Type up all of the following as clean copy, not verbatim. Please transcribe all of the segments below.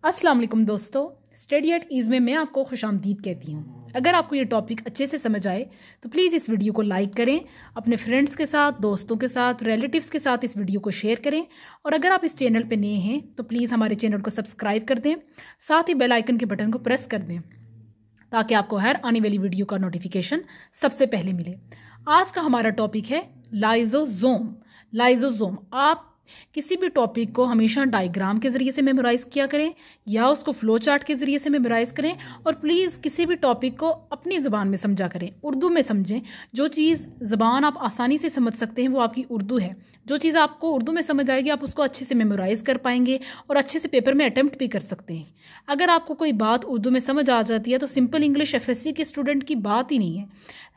अस्सलाम वालेकुम दोस्तों, स्टडी एट ईज़ में मैं आपको खुशामदीद कहती हूँ। अगर आपको ये टॉपिक अच्छे से समझ आए तो प्लीज़ इस वीडियो को लाइक करें, अपने फ्रेंड्स के साथ, दोस्तों के साथ, रिलेटिव्स के साथ इस वीडियो को शेयर करें। और अगर आप इस चैनल पे नए हैं तो प्लीज़ हमारे चैनल को सब्सक्राइब कर दें, साथ ही बेल आइकन के बटन को प्रेस कर दें ताकि आपको हर आने वाली वीडियो का नोटिफिकेशन सबसे पहले मिले। आज का हमारा टॉपिक है लाइजोसोम। लाइजोसोम, आप किसी भी टॉपिक को हमेशा डायग्राम के ज़रिए से मेमोराइज किया करें या उसको फ्लो चार्ट के ज़रिए से मेमोराइज करें। और प्लीज़ किसी भी टॉपिक को अपनी ज़बान में समझा करें, उर्दू में समझें। जो चीज़ ज़बान आप आसानी से समझ सकते हैं वो आपकी उर्दू है। जो चीज़ आपको उर्दू में समझ आएगी आप उसको अच्छे से मेमोराइज कर पाएंगे और अच्छे से पेपर में अटेम्प्ट भी कर सकते हैं। अगर आपको कोई बात उर्दू में समझ आ जाती है तो सिंपल इंग्लिश एफएससी के स्टूडेंट की बात ही नहीं है।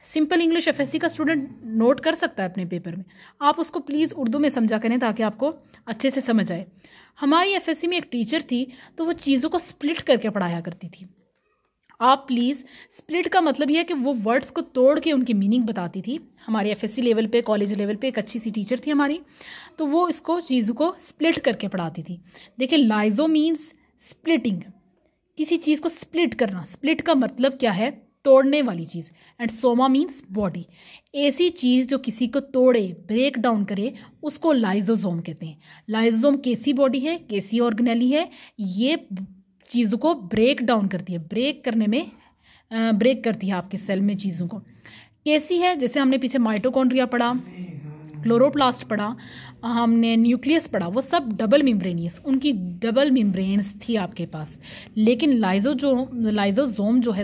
सिंपल इंग्लिश एफएससी का स्टूडेंट नोट कर सकता है अपने पेपर में। आप उसको प्लीज़ उर्दू में समझा करें ताकि आपको अच्छे से समझ आए। हमारी एफएससी में एक टीचर थी तो वो चीज़ों को स्प्लिट करके पढ़ाया करती थी। आप प्लीज़, स्प्लिट का मतलब यह है कि वो वर्ड्स को तोड़ के उनकी मीनिंग बताती थी। हमारी एफएससी लेवल पे, कॉलेज लेवल पे एक अच्छी सी टीचर थी हमारी, तो वो इसको चीज़ों को स्प्लिट करके पढ़ाती थी। देखिए, लाइजो मीन्स स्प्लिटिंग, किसी चीज़ को स्प्लिट करना। स्प्लिट का मतलब क्या है? तोड़ने वाली चीज़। And soma means body. ऐसी चीज़ जो किसी को तोड़े, ब्रेक डाउन करे, उसको लाइजोसोम कहते हैं। लाइजोसोम कैसी बॉडी है, कैसी ऑर्गेनेली है? ये चीज़ों को ब्रेक डाउन करती है, ब्रेक करने में ब्रेक करती है आपके सेल में चीज़ों को। कैसी है? जैसे हमने पीछे माइटोकॉन्ड्रिया पढ़ा, क्लोरोप्लास्ट पढ़ा, हमने न्यूक्लियस पढ़ा, वो सब डबल मेम्ब्रेनियस, उनकी डबल मेम्ब्रेन्स थी आपके पास। लेकिन लाइजोसोम जो है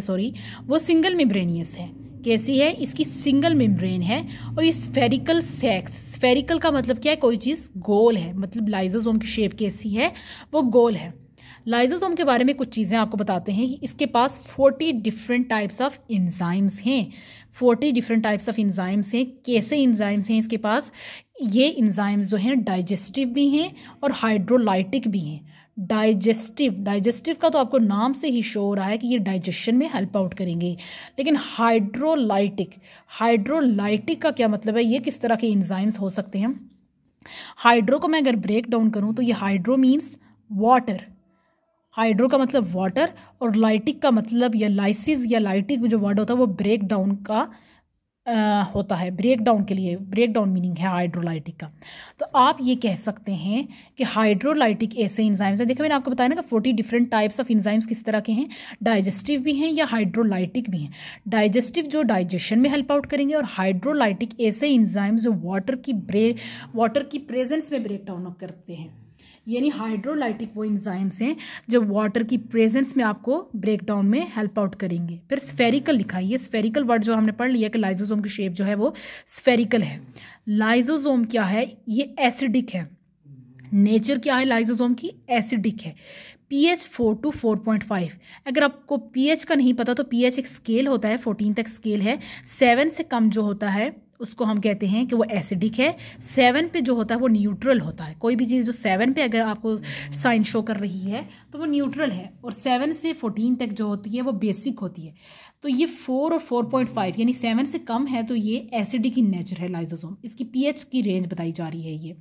वो सिंगल मेम्ब्रेनियस है। कैसी है? इसकी सिंगल मेम्ब्रेन है और ये स्फेरिकल सेक्स। स्फेरिकल का मतलब क्या है? कोई चीज़ गोल है, मतलब लाइजोसोम की शेप कैसी है? वो गोल है। लाइजोसोम के बारे में कुछ चीज़ें आपको बताते हैं कि इसके पास 40 डिफरेंट टाइप्स ऑफ इंजाइम्स हैं। 40 डिफरेंट टाइप्स ऑफ इंजाइम्स हैं। कैसे इंजाइम्स हैं इसके पास? ये इंजाइम्स जो हैं डाइजेस्टिव भी हैं और हाइड्रोलाइटिक भी हैं। डाइजेस्टिव का तो आपको नाम से ही शो हो रहा है कि ये डाइजेशन में हेल्प आउट करेंगे। लेकिन हाइड्रोलाइटिक का क्या मतलब है? ये किस तरह के इंजाइम्स हो सकते हैं? हाइड्रो को मैं अगर ब्रेक डाउन करूँ तो ये हाइड्रो मीन्स वाटर। हाइड्रो का मतलब वाटर और लाइटिक का मतलब, या लाइसिस या लाइटिक जो वर्ड होता है वो ब्रेक डाउन का होता है। ब्रेक डाउन के लिए, ब्रेक डाउन मीनिंग है हाइड्रोलाइटिक का। तो आप ये कह सकते हैं कि हाइड्रोलाइटिक ऐसे इंजाइम्स हैं। देखो, मैंने आपको बताया ना कि 40 डिफरेंट टाइप्स ऑफ इंजाइम्स किस तरह के हैं। डाइजेस्टिव भी हैं या हाइड्रोलाइटिक भी हैं। डाइजेस्टिव जो डाइजेशन में हेल्प आउट करेंगे, और हाइड्रोलाइटिक ऐसे इंजाइम्स जो वाटर की प्रेजेंस में ब्रेक डाउन करते हैं। यानी हाइड्रोलाइटिक वो इंजाइम्स हैं जो वाटर की प्रेजेंस में आपको ब्रेक डाउन में हेल्प आउट करेंगे। फिर स्फेरिकल लिखा है, ये स्फेरिकल वर्ड जो हमने पढ़ लिया कि लाइजोसोम की शेप जो है वो स्फेरिकल है। लाइजोसोम क्या है? ये एसिडिक है। नेचर क्या है लाइजोसोम की? एसिडिक है। pH 4 to 4.5। अगर आपको pH का नहीं पता तो pH एक स्केल होता है, 14 तक स्केल है। 7 से कम जो होता है उसको हम कहते हैं कि वो एसिडिक है। 7 पे जो होता है वो न्यूट्रल होता है। कोई भी चीज़ जो 7 पे अगर आपको साइन शो कर रही है तो वो न्यूट्रल है, और 7 से 14 तक जो होती है वो बेसिक होती है। तो ये 4 और 4.5 यानी 7 से कम है तो ये एसिडिक इन नेचर है लाइजोसोम। इसकी pH की रेंज बताई जा रही है ये।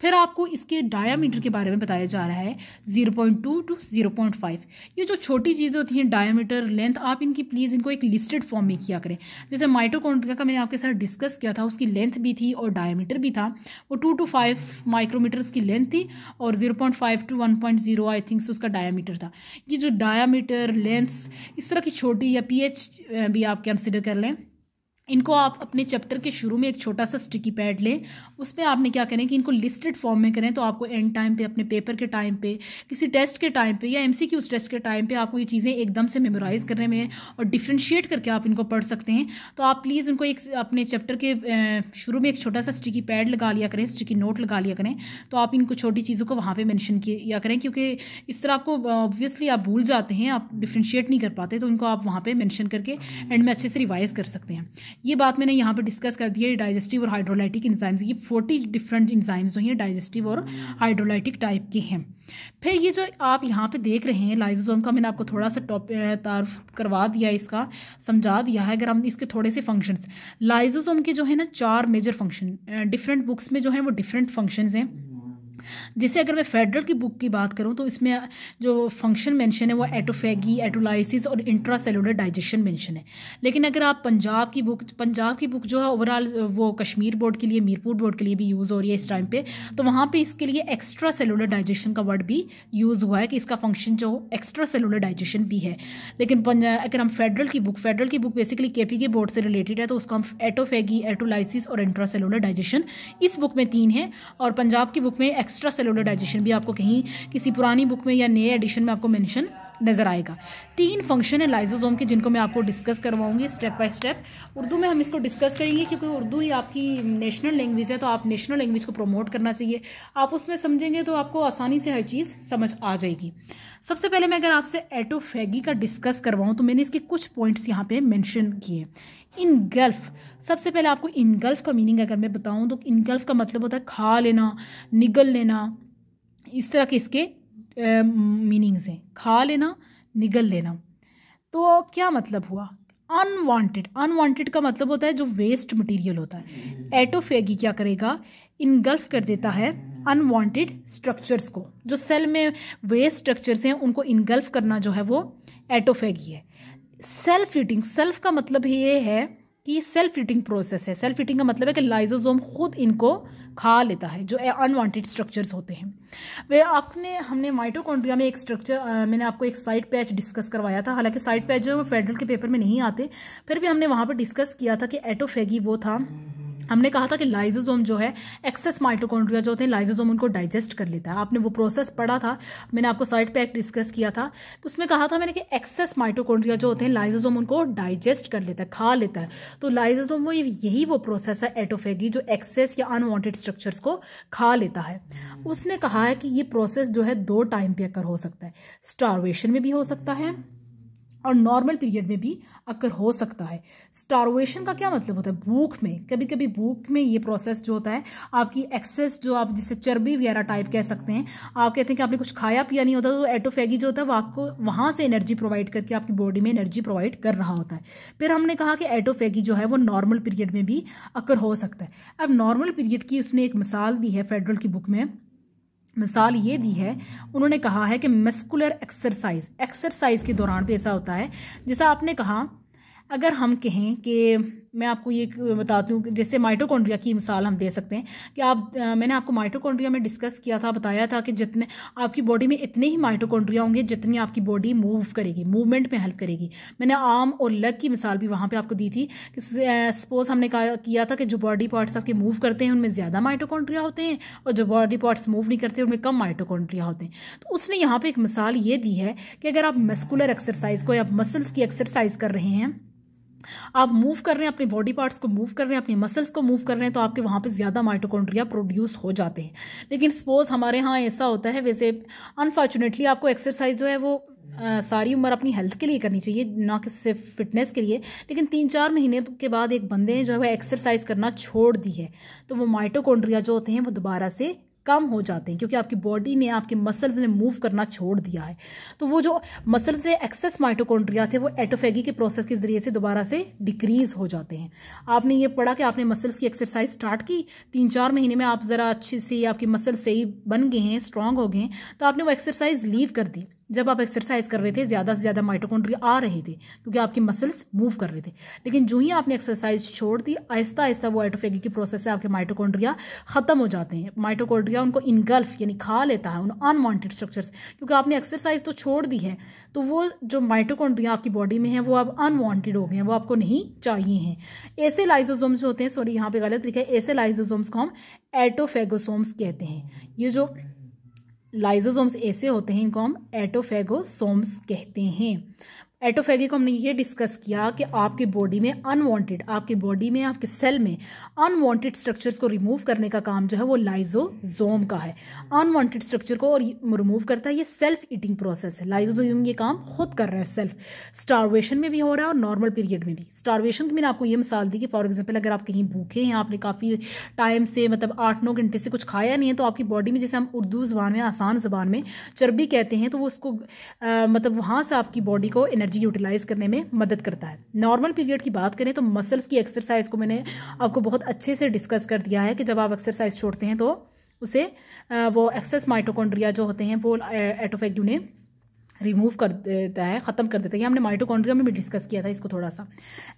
फिर आपको इसके डायामीटर के बारे में बताया जा रहा है 0.2 to 0.5। ये जो छोटी चीज़ें होती हैं, डायामीटर, लेंथ, आप इनकी प्लीज़ इनको एक लिस्टेड फॉर्म में किया करें। जैसे माइटोकॉन्ड्रिया का मैंने आपके साथ डिस्कस किया था, उसकी लेंथ भी थी और डायामीटर भी था। वो 2 to 5 माइक्रोमीटर उसकी लेंथ थी और 0.5 to 1.0 आई थिंक उसका डायामीटर था। ये जो डायामीटर, लेंथ, इस तरह की छोटी, या pH भी आप कंसिडर कर लें, इनको आप अपने चैप्टर के शुरू में एक छोटा सा स्टिकी पैड लें। उसमें आपने क्या करें कि इनको लिस्टेड फॉर्म में करें, तो आपको एंड टाइम पे, अपने पेपर के टाइम पे, किसी टेस्ट के टाइम पे या MCQ टेस्ट के टाइम पे आपको ये चीज़ें एकदम से मेमोराइज करने में और डिफ्रेंशिएट करके आप इनको पढ़ सकते हैं। तो आप प्लीज़ इनको एक अपने चैप्टर के शुरू में एक छोटा सा स्टिकी पैड लगा लिया करें, स्टिकी नोट लगा लिया करें। तो आप इनको छोटी चीज़ों को वहाँ पर मैंशन किया करें, क्योंकि इस तरह आपको ऑब्वियसली आप भूल जाते हैं, आप डिफ्रेंशिएट नहीं कर पाते। तो इनको आप वहाँ पर मैंशन करके एंड में अच्छे से रिवाइज कर सकते हैं। ये बात मैंने यहाँ पे डिस्कस कर दी है। डाइजेस्टिव और हाइड्रोलाइटिक इंजाइम्स, ये 40 डिफरेंट इंजाइम्स जो हैं डाइजेस्टिव और हाइड्रोलाइटिक टाइप के हैं। फिर ये जो आप यहाँ पे देख रहे हैं लाइजोसोम का, मैंने आपको थोड़ा सा तारुफ करवा दिया, इसका समझा दिया है। अगर हम इसके थोड़े से फंक्शंस, लाइजोसोम के जो है ना 4 मेजर फंक्शन, डिफरेंट बुक्स में जो है वो डिफरेंट फंक्शंस हैं। जैसे अगर मैं फेडरल की बुक की बात करूं तो इसमें जो फंक्शन मेंशन है वो एटोफेगी, एटोलाइसिस और इंट्रासेलुलर डाइजेशन मेंशन है। लेकिन अगर आप पंजाब की बुक जो है ओवरऑल वो कश्मीर बोर्ड के लिए, मीरपुर बोर्ड के लिए भी यूज़ हो रही है इस टाइम पे, तो वहाँ पे इसके लिए एक्स्ट्रा सेलुलर डाइजेशन का वर्ड भी यूज़ हुआ है कि इसका फंक्शन जो एक्स्ट्रा सेलुलर डाइजेशन भी है। लेकिन अगर हम फेडरल की बुक बेसिकली केपी के बोर्ड से रिलेटेड है, तो उसको हम एटोफेगी, एटोलाइसिस और इंट्रासेलुलर डाइजेशन इस बुक में 3 है। और पंजाब की बुक में एक्स्ट्रा सेलुलर डाइजेशन भी आपको कहीं किसी पुरानी बुक में या नए एडिशन में आपको मेंशन नजर आएगा। 3 फंक्शन है लाइसोसोम के जिनको मैं आपको डिस्कस करवाऊंगी स्टेप बाय स्टेप। उर्दू में हम इसको डिस्कस करेंगे क्योंकि उर्दू ही आपकी नेशनल लैंग्वेज है, तो आप नेशनल लैंग्वेज को प्रमोट करना चाहिए। आप उसमें समझेंगे तो आपको आसानी से हर चीज़ समझ आ जाएगी। सबसे पहले मैं अगर आपसे एटोफेगी का डिस्कस करवाऊँ तो मैंने इसके कुछ पॉइंट्स यहाँ पे मैंशन किए। इनगल्फ, सबसे पहले आपको इनगल्फ का मीनिंग अगर मैं बताऊँ तो इनगल्फ का मतलब होता है खा लेना, निगल लेना, इस तरह के इसके मीनिंग्स हैं। खा लेना, निगल लेना। तो क्या मतलब हुआ? अनवांटेड का मतलब होता है जो वेस्ट मटेरियल होता है। एटोफेगी क्या करेगा? इनगल्फ कर देता है अनवांटेड स्ट्रक्चर्स को। जो सेल में वेस्ट स्ट्रक्चर्स हैं उनको इनगल्फ करना जो है वो एटोफेगी है। सेल्फ ईटिंग, सेल्फ का मतलब ये है कि सेल्फ ईटिंग प्रोसेस है। सेल्फ ईटिंग का मतलब है कि लाइसोसोम खुद इनको खा लेता है जो अनवांटेड स्ट्रक्चर्स होते हैं। वे हमने माइटोकॉन्ड्रिया में एक स्ट्रक्चर मैंने आपको एक साइड पैच डिस्कस करवाया था। हालांकि साइड पैच जो है वो फेडरल के पेपर में नहीं आते, फिर भी हमने वहां पर डिस्कस किया था कि एटोफेगी वो था। हमने कहा था कि लाइसोसोम जो है एक्सेस माइटोकॉन्ड्रिया जो होते हैं लाइसोसोम उनको डाइजेस्ट कर लेता है। आपने वो प्रोसेस पढ़ा था, मैंने आपको साइड पे डिस्कस किया था, तो उसमें कहा था मैंने कि एक्सेस माइटोकॉन्ड्रिया जो होते हैं लाइसोसोम उनको डाइजेस्ट कर लेता है, खा लेता है। तो लाइसोसोम यही वो प्रोसेस है एटोफेगी जो एक्सेस या अनवांटेड स्ट्रक्चर्स को खा लेता है। उसने कहा है कि ये प्रोसेस जो है 2 टाइम पे अकर हो सकता है, स्टार्वेशन में भी हो सकता है और नॉर्मल पीरियड में भी अकर हो सकता है। स्टार्वेशन का क्या मतलब होता है? भूख में, कभी कभी भूख में ये प्रोसेस जो होता है आपकी एक्सेस जो आप जिसे चर्बी वगैरह टाइप कह सकते हैं, आप कहते हैं कि आपने कुछ खाया पिया नहीं होता, तो एटोफेगी जो होता है वो आपको वहां से एनर्जी प्रोवाइड करके आपकी बॉडी में एनर्जी प्रोवाइड कर रहा होता है। फिर हमने कहा कि एटोफेगी जो है वो नॉर्मल पीरियड में भी अकर हो सकता है। अब नॉर्मल पीरियड की उसने एक मिसाल दी है फेडरल की बुक में। मिसाल ये दी है, उन्होंने कहा है कि मस्कुलर एक्सरसाइज के दौरान भी ऐसा होता है। जैसा आपने कहा, अगर हम कहें कि मैं आपको ये बताती हूँ, जैसे माइटोकॉन्ड्रिया की मिसाल हम दे सकते हैं कि मैंने आपको माइटोकॉन्ड्रिया में डिस्कस किया था, बताया था कि जितने आपकी बॉडी में इतने ही माइटोकॉन्ड्रिया होंगे जितनी आपकी बॉडी मूव करेगी, मूवमेंट में हेल्प करेगी। मैंने आर्म और लेग की मिसाल भी वहाँ पे आपको दी थी कि सपोज हमने किया था कि जो बॉडी पार्ट्स आपके मूव करते हैं उनमें ज़्यादा माइटोकॉन्ड्रिया होते हैं और जो बॉडी पार्ट्स मूव नहीं करते उनमें कम माइटोकॉन्ड्रिया होते हैं। तो उसने यहाँ पर एक मिसाल ये दी है कि अगर आप मस्कुलर एक्सरसाइज को या मसल्स की एक्सरसाइज कर रहे हैं, आप मूव कर रहे हैं, अपने बॉडी पार्ट्स को मूव कर रहे हैं, अपने मसल्स को मूव कर रहे हैं, तो आपके वहां पे ज्यादा माइटोकॉन्ड्रिया प्रोड्यूस हो जाते हैं। लेकिन सपोज हमारे यहाँ ऐसा होता है, वैसे अनफॉर्चुनेटली आपको एक्सरसाइज जो है वो सारी उम्र अपनी हेल्थ के लिए करनी चाहिए, ना कि सिर्फ फिटनेस के लिए। लेकिन 3-4 महीने के बाद एक बंदे ने जो है वो एक्सरसाइज करना छोड़ दी है, तो वो माइटोकॉन्ड्रिया जो होते हैं वो दोबारा से कम हो जाते हैं क्योंकि आपकी बॉडी ने, आपके मसल्स ने मूव करना छोड़ दिया है। तो वो जो मसल्स में एक्सेस माइटोकॉन्ड्रिया थे वो एटोफेगी के प्रोसेस के जरिए से दोबारा से डिक्रीज हो जाते हैं। आपने ये पढ़ा कि आपने मसल्स की एक्सरसाइज स्टार्ट की, 3-4 महीने में आप जरा अच्छी से आपकी मसल्स सही बन गए हैं, स्ट्रांग हो गए हैं, तो आपने वो एक्सरसाइज लीव कर दी। जब आप एक्सरसाइज कर रहे थे ज़्यादा से ज़्यादा माइटोकॉन्ड्रिया आ रहे थे क्योंकि आपके मसल्स मूव कर रहे थे। लेकिन जो ही आपने एक्सरसाइज छोड़ दी, आहिस्ता आहिस्ता वो एटोफेगी की प्रोसेस से आपके माइटोकॉन्ड्रिया खत्म हो जाते हैं। माइटोकॉन्ड्रिया उनको इनगल्फ यानी खा लेता है उन अनवांटेड स्ट्रक्चर्स, क्योंकि आपने एक्सरसाइज तो छोड़ दी है, तो वो जो माइटोकॉन्ड्रिया आपकी बॉडी में है वो अब अनवांटेड हो गए हैं, वो आपको नहीं चाहिए हैं। ऐसे लाइसोसोम्स जो होते हैं, सॉरी यहाँ पे गलत लिखा है, ऐसे लाइसोसोम्स को हम एटोफेगोसोम्स कहते हैं। ये जो लाइसोसोम्स ऐसे होते हैं इनको हम एटोफेगोसोम्स कहते हैं। एटोफेगी को हमने ये डिस्कस किया कि आपकी बॉडी में अनवांटेड, आपकी बॉडी में, आपके सेल में अनवांटेड स्ट्रक्चर्स को रिमूव करने का काम जो है वो लाइसोसोम का है। अनवांटेड स्ट्रक्चर को और रिमूव करता है, ये सेल्फ ईटिंग प्रोसेस है। लाइसोसोम ये काम खुद कर रहा है सेल्फ। स्टार्वेशन में भी हो रहा है और नॉर्मल पीरियड में भी। स्टार्वेशन की मैंने आपको ये मिसाल दी कि फॉर एग्जाम्पल अगर आप कहीं भूखे हैं, आपने काफ़ी टाइम से मतलब 8-9 घंटे से कुछ खाया नहीं है, तो आपकी बॉडी में, जैसे हम उर्दू ज़बान में, आसान ज़बान में चर्बी कहते हैं, तो वो उसको मतलब वहाँ से आपकी बॉडी को एनर्जी यूटिलाइज करने में मदद करता है। नॉर्मल पीरियड की बात करें तो मसल्स की एक्सरसाइज को मैंने आपको बहुत अच्छे से डिस्कस कर दिया है कि जब आप एक्सरसाइज छोड़ते हैं तो उसे वो एक्सेस माइटोकॉन्ड्रिया जो होते हैं वो एटोफेग उन्हें रिमूव कर देता है, ख़त्म कर देता है। ये हमने माइटोकॉन्ड्रिया में भी डिस्कस किया था इसको थोड़ा सा।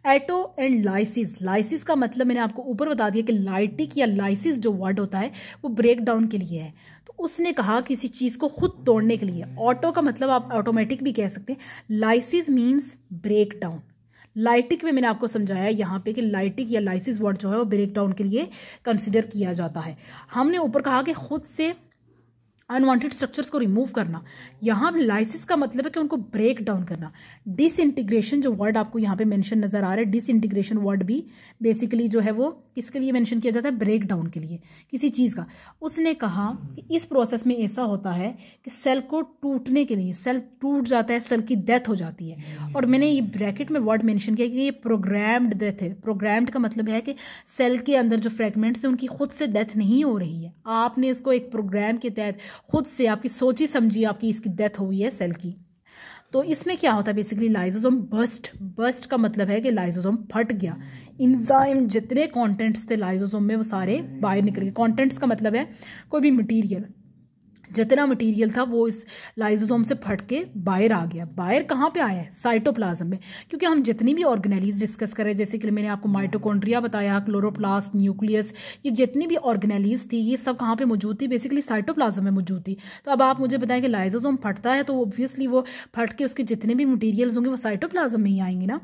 एटो एंड लाइसिस, लाइसिस का मतलब मैंने आपको ऊपर बता दिया कि लाइटिक या लाइसिस जो वर्ड होता है वो ब्रेक डाउन के लिए है। तो उसने कहा किसी चीज़ को खुद तोड़ने के लिए। ऑटो का मतलब आप ऑटोमेटिक भी कह सकते हैं, lysis means break down. Lytic में मैंने आपको समझाया यहाँ पे कि लाइटिक या लाइसिस वर्ड जो है वो ब्रेक डाउन के लिए कंसिडर किया जाता है। हमने ऊपर कहा कि खुद से अनवांटेड स्ट्रक्चर्स को रिमूव करना, यहाँ पे लाइसिस का मतलब है कि उनको ब्रेक डाउन करना। डिसइंटीग्रेशन जो वर्ड आपको यहाँ पे मेंशन नजर आ रहा है, डिसइंटीग्रेशन वर्ड भी बेसिकली जो है वो किसके लिए मेंशन किया जाता है, ब्रेक डाउन के लिए किसी चीज़ का। उसने कहा कि इस प्रोसेस में ऐसा होता है कि सेल को टूटने के लिए, सेल टूट जाता है, सेल की डेथ हो जाती है। और मैंने ये ब्रैकेट में वर्ड मेंशन किया कि ये प्रोग्राम्ड डेथ है। प्रोग्राम्ड का मतलब है कि सेल के अंदर जो फ्रेगमेंट्स हैं उनकी खुद से डेथ नहीं हो रही है, आपने इसको एक प्रोग्राम के तहत खुद से आपकी सोची समझी आपकी इसकी डेथ हुई है सेल की। तो इसमें क्या होता है बेसिकली, लाइसोसोम बर्स्ट का मतलब है कि लाइसोसोम फट गया। इंजाइम जितने कंटेंट्स थे लाइसोसोम में वो सारे बाहर निकल गए। कंटेंट्स का मतलब है कोई भी मटेरियल, जितना मटेरियल था वो इस लाइसोसोम से फट के बाहर आ गया। बाहर कहाँ पे आया है, साइटोप्लाज्म में। क्योंकि हम जितनी भी ऑर्गेनेलीज डिस्कस करें, जैसे कि मैंने आपको माइटोकॉन्ड्रिया बताया, क्लोरोप्लास्ट, न्यूक्लियस, ये जितनी भी ऑर्गेनेलीज थी ये सब कहाँ पे मौजूद थी, बेसिकली साइटोप्लाज्म में मौजूद थी। तो अब आप मुझे बताएं कि लाइसोसोम फटता है तो ऑब्वियसली वो फट के उसके जितने भी मटीरियल्स होंगे वो साइटोप्लाज्म में ही आएंगे ना।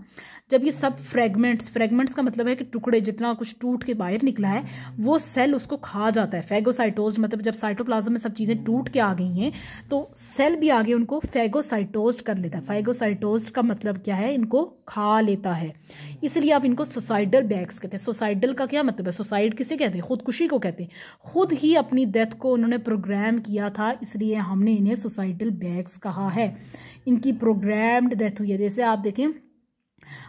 जब ये सब फ्रेगमेंट्स का मतलब है कि टुकड़े, जितना कुछ टूट के बाहर निकला है वो सेल उसको खा जाता है। फैगोसाइटोज मतलब जब साइटोप्लाज्म में सब चीजें टूट के आ गई हैं तो सेल भी आगे उनको फैगोसाइटोज्ड कर लेता है। फैगोसाइटोज्ड का मतलब क्या है, इनको खा लेता है। इसलिए आप इनको सुसाइडल बैग्स कहते हैं। सुसाइडल का क्या मतलब है, सुसाइड किसे कहते हैं, खुदकुशी को कहते हैं। खुद ही अपनी डेथ को उन्होंने प्रोग्राम किया था, इसलिए हमने इन्हें सुसाइडल बैग्स कहा है। इनकी प्रोग्राम्ड डेथ हुई है। जैसे आप देखें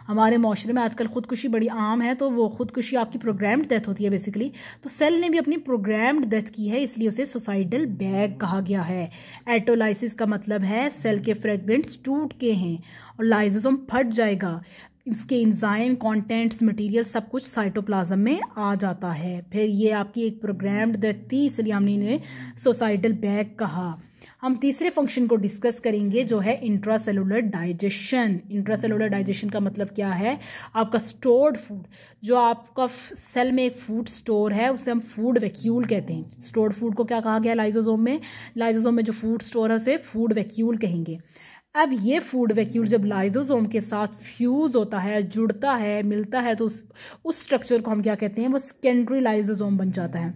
हमारे माशरे में आजकल खुदकुशी बड़ी आम है, तो वो खुदकुशी आपकी प्रोग्राम्ड डेथ होती है बेसिकली। तो सेल ने भी अपनी प्रोग्राम्ड डेथ की है, इसलिए उसे सुसाइडल बैग कहा गया है। एटोलाइसिस का मतलब है सेल के फ्रेगमेंट्स टूट के हैं और लाइसोसोम फट जाएगा, इसके इंजाइम, कंटेंट्स, मटेरियल सब कुछ साइटोप्लाज्म में आ जाता है। फिर ये आपकी एक प्रोग्राम्ड डेथ थी, इसलिए हमने इन्हें सुसाइडल बैग कहा। हम तीसरे फंक्शन को डिस्कस करेंगे जो है इंट्रासेलुलर डाइजेशन। इंट्रासेलुलर डाइजेशन का मतलब क्या है, आपका स्टोर्ड फूड, जो आपका सेल में एक फूड स्टोर है उसे हम फूड वैक्यूल कहते हैं। स्टोर्ड फूड को क्या कहा गया लाइसोसोम में, लाइसोसोम में जो फूड स्टोर है उसे फूड वैक्यूल कहेंगे। अब ये फूड वैक्यूल जब लाइसोसोम के साथ फ्यूज होता है, जुड़ता है, मिलता है, तो उस स्ट्रक्चर को हम क्या कहते हैं, वो सेकेंडरी लाइसोसोम बन जाता है।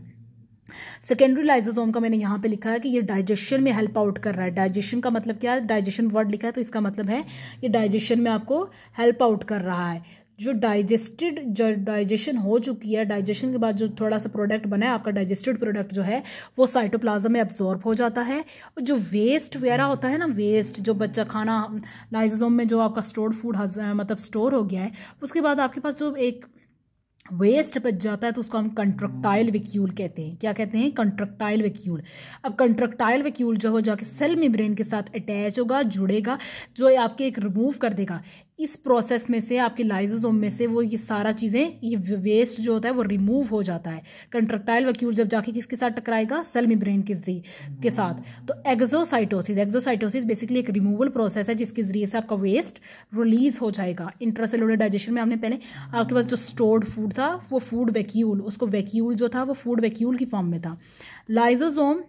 सेकेंडरी लाइसोसोम का मैंने यहाँ पे लिखा है कि ये डाइजेशन में हेल्प आउट कर रहा है। डाइजेशन का मतलब क्या है, डाइजेशन वर्ड लिखा है तो इसका मतलब है ये डाइजेशन में आपको हेल्प आउट कर रहा है। जो डाइजेशन हो चुकी है, डाइजेशन के बाद जो थोड़ा सा प्रोडक्ट बना है आपका, डाइजेस्टेड प्रोडक्ट जो है वो साइटोप्लाज्म में एब्जॉर्ब हो जाता है। और जो वेस्ट वगैरह होता है ना, वेस्ट जो बच्चा खाना लाइसोसोम में जो आपका स्टोर्ड फूड मतलब स्टोर हो गया है, उसके बाद आपके पास जो एक वेस्ट बच जाता है तो उसको हम कंट्रक्टाइल वैक्यूल कहते हैं। क्या कहते हैं, कंट्रक्टाइल वैक्यूल। अब कंट्रक्टाइल वैक्यूल जो हो जाके सेल मेम्ब्रेन के साथ अटैच होगा, जुड़ेगा, जो आपके एक रिमूव कर देगा। इस प्रोसेस में से आपके लाइसोसोम में से वो ये सारा चीज़ें, ये वेस्ट जो होता है वो रिमूव हो जाता है। कंट्रक्टाइल वैक्यूल जब जाके किसके साथ टकराएगा, सेल मेम्ब्रेन के साथ। तो एक्सोसाइटोसिस बेसिकली एक रिमूवल प्रोसेस है जिसके जरिए से आपका वेस्ट रिलीज हो जाएगा। इंट्रासेलुलर डाइजेशन में हमने पहले आपके पास जो स्टोर्ड फूड था वो फूड वैक्यूल, उसको वैक्यूल जो था वो फूड वैक्यूल की फॉर्म में था। लाइसोसोम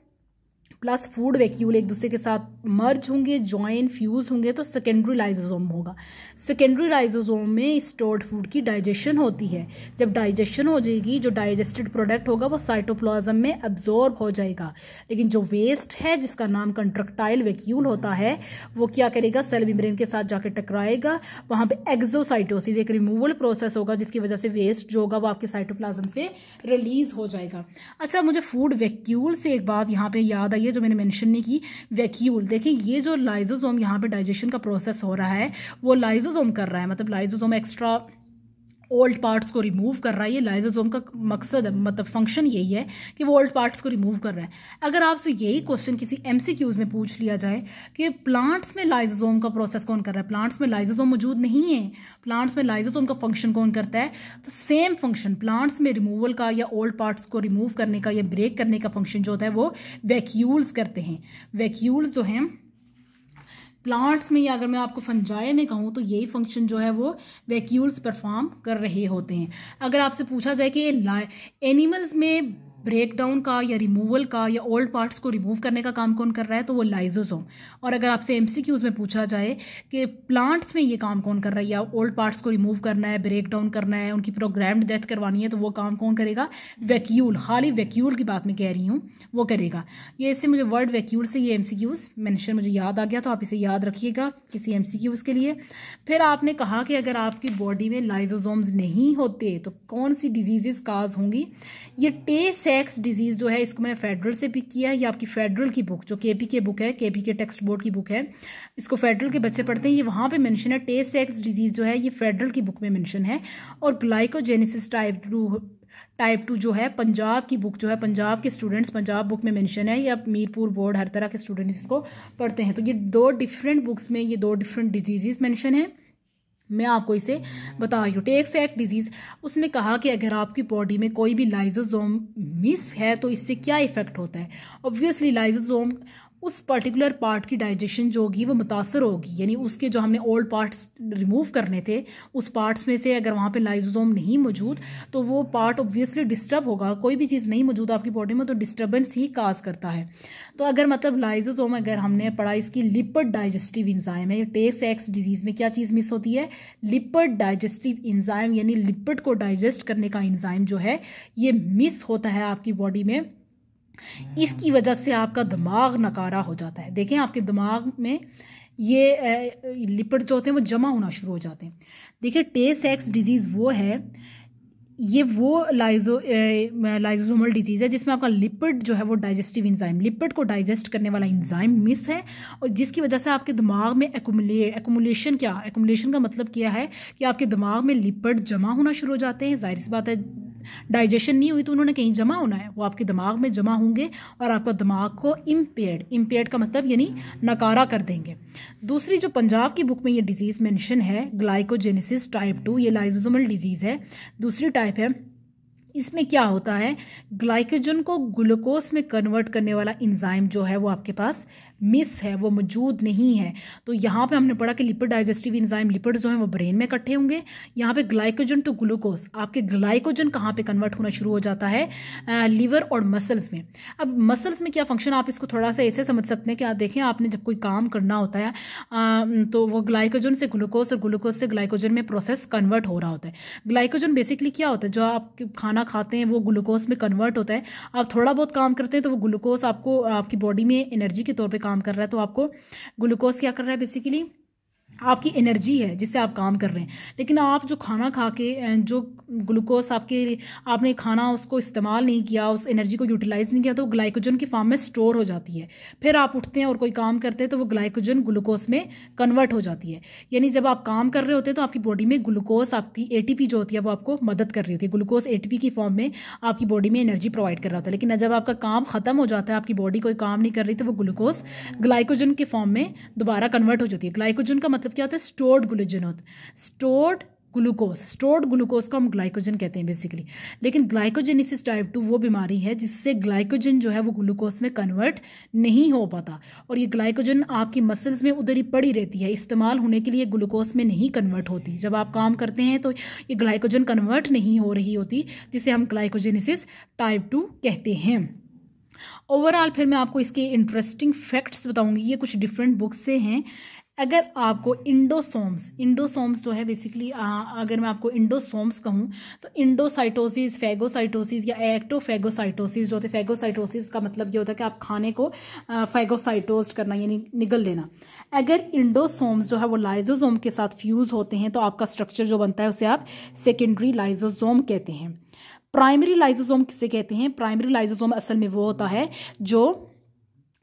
प्लस फूड वैक्यूल एक दूसरे के साथ मर्ज होंगे, ज्वाइन, फ्यूज होंगे तो सेकेंडरी लाइसोसोम होगा। सेकेंडरी लाइसोसोम में स्टोर्ड फूड की डाइजेशन होती है। जब डाइजेशन हो जाएगी, जो डाइजेस्टेड प्रोडक्ट होगा वो साइटोप्लाज्म में एब्जॉर्ब हो जाएगा। लेकिन जो वेस्ट है जिसका नाम कंट्रक्टाइल वैक्यूल होता है वो क्या करेगा, सेल मेम्ब्रेन के साथ जाकर टकराएगा। वहां पे एक्सोसाइटोसिस एक रिमूवल प्रोसेस होगा जिसकी वजह से वेस्ट जो होगा वो आपके साइटोप्लाज्म से रिलीज हो जाएगा। अच्छा, मुझे फूड वैक्यूल से एक बात यहाँ पे याद आई जो मैंने मेंशन नहीं की, वैक्यूल। देखिए ये जो लाइसोसोम यहाँ पे डाइजेशन का प्रोसेस हो रहा है वो लाइसोसोम कर रहा है, मतलब लाइसोसोम एक्स्ट्रा ओल्ड पार्ट्स को रिमूव कर रहा है। ये लाइजोसोम का मकसद मतलब फंक्शन यही है कि वो ओल्ड पार्ट्स को रिमूव कर रहा है। अगर आपसे यही क्वेश्चन किसी एमसीक्यूज में पूछ लिया जाए कि प्लांट्स में लाइजोसोम का प्रोसेस कौन कर रहा है, प्लांट्स में लाइजोसोम मौजूद नहीं है, प्लांट्स में लाइजोसोम का फंक्शन कौन करता है, तो सेम फंक्शन प्लांट्स में रिमूवल का या ओल्ड पार्ट्स को रिमूव करने का या ब्रेक करने का फंक्शन जो होता है वो वैक्यूल्स करते हैं। वैक्यूल्स जो हैं प्लांट्स में, या अगर मैं आपको फंजाई में कहूँ तो यही फंक्शन जो है वो वैक्यूल्स परफॉर्म कर रहे होते हैं। अगर आपसे पूछा जाए कि एनिमल्स में ब्रेक डाउन का या रिमूवल का या ओल्ड पार्ट्स को रिमूव करने का काम कौन कर रहा है, तो वो लाइजोसोम। और अगर आपसे एमसीक्यूज में पूछा जाए कि प्लांट्स में ये काम कौन कर रहा है, या ओल्ड पार्ट्स को रिमूव करना है, ब्रेक डाउन करना है, उनकी प्रोग्राम्ड डेथ करवानी है, तो वो काम कौन करेगा, वैक्यूल। खाली वैक्यूल की बात मैं कह रही हूँ, वो करेगा। ये इससे मुझे वर्ड वैक्यूल से ये एमसीक्यूज मेंशन मुझे याद आ गया, तो आप इसे याद रखिएगा किसी एमसीक्यूज के लिए। फिर आपने कहा कि अगर आपकी बॉडी में लाइजोसोम्स नहीं होते तो कौन सी डिजीजेस काज होंगी। ये टे-सेक्स डिजीज जो है, इसको मैंने फेडरल से पिक किया है। ये आपकी फेडरल की बुक जो केपी के बुक है, केपी के टेक्स्ट बोर्ड की बुक है, इसको फेडरल के बच्चे पढ़ते हैं। ये वहाँ पे मेंशन है, टे-सेक्स डिजीज जो है ये फेडरल की बुक में मेंशन है। और ग्लाइकोजेनेसिस टाइप 2 जो है पंजाब की बुक जो है, पंजाब के स्टूडेंट्स पंजाब बुक में मेंशन है, या मीरपुर बोर्ड हर तरह के स्टूडेंट्स इसको पढ़ते हैं। तो ये दो डिफरेंट बुक्स में ये दो डिफरेंट डिजीजेस मेंशन है। मैं आपको इसे बता रही हूँ। टे-सेक्स डिजीज, उसने कहा कि अगर आपकी बॉडी में कोई भी लाइजोसोम मिस है तो इससे क्या इफेक्ट होता है। ऑब्वियसली लाइजोसोम उस पर्टिकुलर पार्ट की डाइजेशन जो होगी वो मुतासर होगी, यानी उसके जो हमने ओल्ड पार्ट्स रिमूव करने थे उस पार्ट्स में से अगर वहाँ पे लाइजोसोम नहीं मौजूद तो वो पार्ट ऑब्वियसली डिस्टर्ब होगा। कोई भी चीज़ नहीं मौजूद आपकी बॉडी में तो डिस्टर्बेंस ही काज करता है। तो अगर मतलब लाइजोसोम अगर हमने पढ़ा इसकी लिपिड डाइजेस्टिव इंजाइम है। टे-सेक्स डिजीज में क्या चीज़ मिस होती है, लिपिड डाइजेस्टिव इंजाइम, यानी लिपिड को डाइजेस्ट करने का इंजाइम जो है ये मिस होता है आपकी बॉडी में। इसकी वजह से आपका दिमाग नकारा हो जाता है। देखें आपके दिमाग में ये लिपिड जो होते हैं वो जमा होना शुरू हो जाते हैं। देखिए टे-सेक्स डिजीज़ वो है, ये वो लाइजोसोमल डिजीज़ है जिसमें आपका लिपिड जो है वो डाइजेस्टिव इंजाइम, लिपिड को डाइजेस्ट करने वाला इंजाइम मिस है, और जिसकी वजह से आपके दिमाग में एक्युमुलेशन का मतलब क्या है कि आपके दिमाग में लिपिड जमा होना शुरू हो जाते हैं। जाहिर सी बात है डाइजेशन नहीं हुई तो उन्होंने कहीं जमा होना है, वो आपके दिमाग में जमा होंगे और आपका दिमाग को इम्पेयर्ड का मतलब यानी नकारा कर देंगे। दूसरी जो पंजाब की बुक में ये डिजीज़ मेंशन है ग्लाइकोजेनेसिस टाइप 2, ये लाइजोसोमल डिजीज़ है, दूसरी टाइप है। इसमें क्या होता है, ग्लाइकोजन को ग्लूकोज में कन्वर्ट करने वाला इंजाइम जो है वो आपके पास मिस है, वो मौजूद नहीं है। तो यहाँ पे हमने पढ़ा कि लिपिड डाइजेस्टिव इंजाइम, लिपिड जो है वो ब्रेन में इकट्ठे होंगे। यहाँ पे ग्लाइकोजन टू ग्लूकोज, आपके ग्लाइकोजन कहाँ पे कन्वर्ट होना शुरू हो जाता है, लीवर और मसल्स में। अब मसल्स में क्या फंक्शन, आप इसको थोड़ा सा ऐसे समझ सकते हैं कि आप देखें आपने जब कोई काम करना होता है तो वो ग्लाइकोजन से ग्लूकोज और ग्लूकोज से ग्लाइकोजन में प्रोसेस कन्वर्ट हो रहा होता है। ग्लाइकोजन बेसिकली क्या होता है, जो आप खाना खाते हैं वो ग्लूकोज में कन्वर्ट होता है। आप थोड़ा बहुत काम करते हैं तो वो ग्लूकोज आपको आपकी बॉडी में एनर्जी के तौर पे काम कर रहा है, तो आपको ग्लूकोज क्या कर रहा है, बेसिकली आपकी एनर्जी है जिससे आप काम कर रहे हैं। लेकिन आप जो खाना खा के जो ग्लूकोज आपने खाना उसको इस्तेमाल नहीं किया, उस एनर्जी को यूटिलाइज नहीं किया, तो ग्लाइकोजन की फॉर्म में स्टोर हो जाती है। फिर आप उठते हैं और कोई काम करते हैं तो वो ग्लाइकोजन ग्लूकोज में कन्वर्ट हो जाती है। यानी जब आप काम कर रहे होते हैं तो आपकी बॉडी में ग्लूकोज, आपकी एटीपी जो होती है वो आपको मदद कर रही होती है। ग्लूकोज एटीपी की फॉर्म में आपकी बॉडी में एनर्जी प्रोवाइड कर रहा होता है। लेकिन जब आपका काम खत्म हो जाता है, आपकी बॉडी कोई काम नहीं कर रही, तो वो ग्लूकोज ग्लाइकोजन की फॉर्म में दोबारा कन्वर्ट हो जाती है। ग्लाइकोजन का मतलब क्या होता है, स्टोर्ड ग्लूकोजन होता है, स्टोर्ड ग्लूकोज को हम ग्लाइकोजन कहते हैं बेसिकली। लेकिन ग्लाइकोजेनेसिस टाइप 2 वो बीमारी है जिससे ग्लाइकोजन जो है वो ग्लूकोज में कन्वर्ट नहीं हो पाता, और ये ग्लाइकोजन आपकी मसल्स में उधर ही पड़ी रहती है, इस्तेमाल होने के लिए ग्लूकोज में नहीं कन्वर्ट होती। जब आप काम करते हैं तो ये ग्लाइकोजन कन्वर्ट नहीं हो रही होती, जिसे हम ग्लाइकोजेनेसिस टाइप 2 कहते हैं। ओवरऑल फिर मैं आपको इसके इंटरेस्टिंग फैक्ट्स बताऊंगी, ये कुछ डिफरेंट बुक्स से हैं। अगर आपको इंडोसोम्स जो है बेसिकली, अगर मैं आपको इंडोसोम्स कहूँ तो इंडोसाइटोसिस, फैगोसाइटोसिस या एक्टोफैगोसाइटोसिस जो होते हैं। फैगोसाइटोसिस का मतलब ये होता है कि आप खाने को फैगोसाइटोज करना यानी निगल लेना। अगर इंडोसोम्स जो है वो लाइजोसोम के साथ फ्यूज़ होते हैं तो आपका स्ट्रक्चर जो बनता है उसे आप सेकेंडरी लाइजोसोम कहते हैं। प्राइमरी लाइजोसोम किसे कहते हैं, प्राइमरी लाइजोसोम असल में वो होता है जो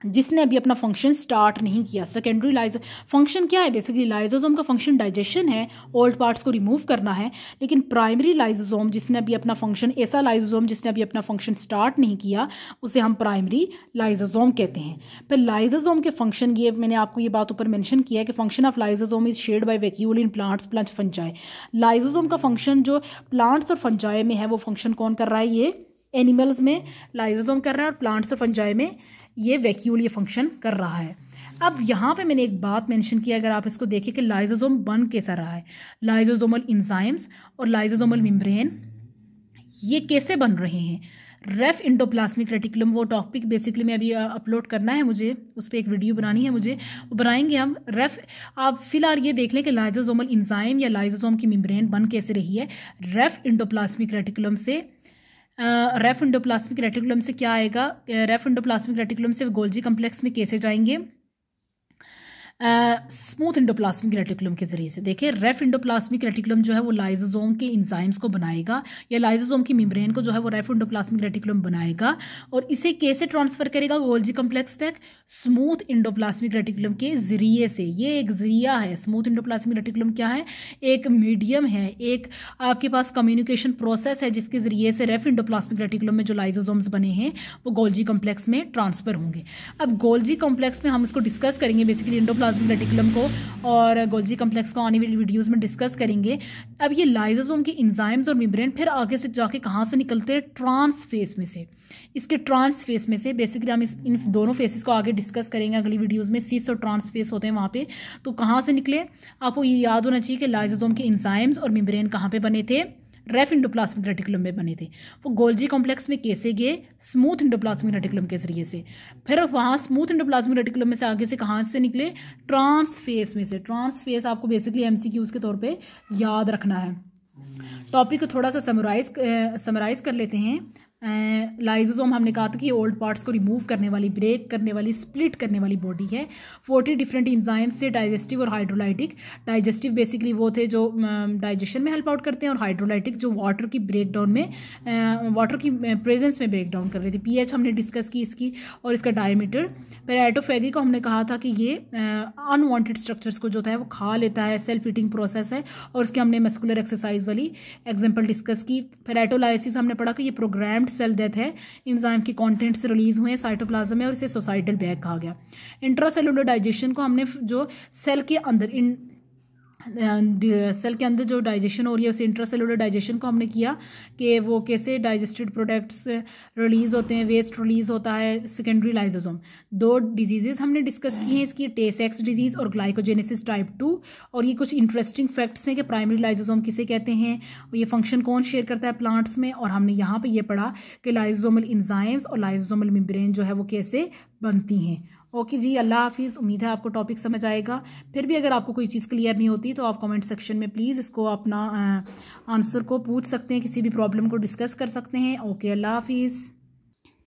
जिसने अभी अपना फंक्शन स्टार्ट नहीं किया। सेकेंडरी लाइजो फंक्शन क्या है? बेसिकली लाइजोसोम का फंक्शन डाइजेशन है, ओल्ड पार्ट्स को रिमूव करना है। लेकिन प्राइमरी लाइजोसोम जिसने अभी अपना फंक्शन, ऐसा लाइजोसोम जिसने अभी अपना फंक्शन स्टार्ट नहीं किया, उसे हम प्राइमरी लाइजोसोम कहते हैं। फिर लाइजोसोम के फंक्शन, ये मैंने आपको ये बात ऊपर मेंशन किया है कि function of lysosome is shared by vacuole in plants plus fungi. Lysosome का फंक्शन जो प्लांट्स और फंजाई में है, वो फंक्शन कौन कर रहा है? ये एनिमल्स में लाइजोसोम कर रहा है और प्लांट्स और फंजाई में ये वैक्यूल ये फंक्शन कर रहा है। अब यहाँ पे मैंने एक बात मेंशन किया, अगर आप इसको देखें कि लाइजोसोम बन कैसा रहा है, लाइजोसोमल इंजाइम्स और लाइजोसोमल मेम्ब्रेन ये कैसे बन रहे हैं। रेफ इंडोप्लाज्मिक रेटिकुलम, वो टॉपिक बेसिकली मैं अभी अपलोड करना है, मुझे उस पर एक वीडियो बनानी है, मुझे वो बनाएंगे हम। आप फिलहाल ये देख लें कि लाइजोसोमल इंजाइम या लाइजोसोम की मेम्ब्रेन बन कैसे रही है। रेफ इंडोप्लाज्मिक रेटिकुलम से रेफ इंडोप्लाज्मिक रेटिकुलम से क्या आएगा? रेफ इंडोप्लाज्मिक रेटिकुलम से गोल्जी कम्प्लेक्स में कैसे जाएंगे? स्मूथ इंडोप्लाज्मिक रेटिकुलम के जरिए से। देखिए, रेफ इंडोप्लाज्मिक रेटिकुलम जो है वो लाइजोसोम के इंजाइम्स को बनाएगा, या लाइजोसोम की मेम्ब्रेन को जो है वो रेफ इंडोप्लाज्मिक रेटिकुलम बनाएगा, और इसे कैसे ट्रांसफर करेगा गोल्जी कम्प्लेक्स तक? स्मूथ इंडोप्लाज्मिक रेटिकुलम के जरिए से। ये एक जरिया है। स्मूथ इंडोप्लाज्मिक रेटिकुलम क्या है? एक मीडियम है, एक आपके पास कम्युनिकेशन प्रोसेस है जिसके जरिए से रेफ इंडोप्लाज्मिक रेटिकुलम में जो लाइजोसोम्स बने हैं वो गोल्जी कम्प्लेक्स में ट्रांसफर होंगे। अब गोल्जी कम्प्लेक्स में हम इसको डिस्कस करेंगे, बेसिकली इंडोप्लाज्मिक रेटिकुलम को और गोल्जी कम्प्लेक्स को आने वाली वीडियोस में डिस्कस करेंगे। अब ये लाइजोसोम की एंजाइम्स और मेम्ब्रेन फिर आगे से जाके कहाँ से निकलते हैं? ट्रांस फेस में से। इसके ट्रांस फेस में से बेसिकली हम इन दोनों फेसेस को आगे डिस्कस करेंगे अगली वीडियोस में। सिस और ट्रांस फेस होते हैं वहाँ पे। तो कहाँ से निकले? आपको ये याद होना चाहिए कि लाइजोसोम के एंजाइम्स और मेम्ब्रेन कहाँ पे बने थे? रेफ इंडोप्लाज्मिक रेटिकुलम में बने थे। वो गोल्जी कॉम्प्लेक्स में कैसे गए? स्मूथ इंडोप्लाज्मिक रेटिकुलम के जरिए से। फिर वहाँ स्मूथ इंडोप्लाज्मिक रेटिकुलम में से आगे से कहाँ से निकले? ट्रांस फेस में से। ट्रांस फेस आपको बेसिकली एमसीक्यूज के तौर पे याद रखना है। टॉपिक को थोड़ा सा समराइज कर लेते हैं। लाइजोसोम हमने कहा था कि ओल्ड पार्ट्स को रिमूव करने वाली, ब्रेक करने वाली, स्प्लिट करने वाली बॉडी है। 40 डिफरेंट इंजाइम्स से डाइजेस्टिव और हाइड्रोलाइटिक। डाइजेस्टिव बेसिकली वो थे जो डाइजेशन में हेल्प आउट करते हैं, और हाइड्रोलाइटिक जो वाटर की ब्रेकडाउन में, वाटर की प्रेजेंस में ब्रेक डाउन कर रहे थे। पीएच हमने डिस्कस की इसकी और इसका डायमीटर। पेराइटोफेगी को हमने कहा था कि ये अनवांटेड स्ट्रक्चर्स को जो था वो खा लेता है, सेल्फ ईटिंग प्रोसेस है, और उसके हमने मस्कुलर एक्सरसाइज वाली एग्जाम्पल डिस्कस की। पेराइटोलाइसिस हमने पढ़ा कि ये प्रोग्राम्ड सेल डेथ है, एंजाइम के कंटेंट्स रिलीज हुए साइटोप्लाज्म में और इसे सोसाइटल बैग कहा गया। इंट्रासेलुलर डाइजेशन को हमने जो सेल के अंदर जो डाइजेशन हो रही है उसे इंट्रासेलुलर डाइजेशन को हमने किया कि वो कैसे डाइजेस्टेड प्रोडक्ट्स रिलीज होते हैं, वेस्ट रिलीज होता है। Secondary lysosome. 2 डिजीजेज हमने डिस्कस की हैं इसकी, टे सेक्स डिजीज और ग्लाइकोजेनेसिस टाइप 2। और ये कुछ इंटरेस्टिंग फैक्ट्स हैं कि प्राइमरी लाइजोसोम किसे कहते हैं और ये फंक्शन कौन शेयर करता है प्लांट्स में। और हमने यहाँ पे ये पढ़ा कि लाइजोसोमल इंजाइम्स और लाइजोसोमल मेम्ब्रेन जो है वो कैसे बनती हैं। ओके जी, अल्लाह हाफिज़। उम्मीद है आपको टॉपिक समझ आएगा। फिर भी अगर आपको कोई चीज़ क्लियर नहीं होती तो आप कमेंट सेक्शन में प्लीज़ इसको अपना आंसर को पूछ सकते हैं, किसी भी प्रॉब्लम को डिस्कस कर सकते हैं। ओके, अल्लाह हाफिज़।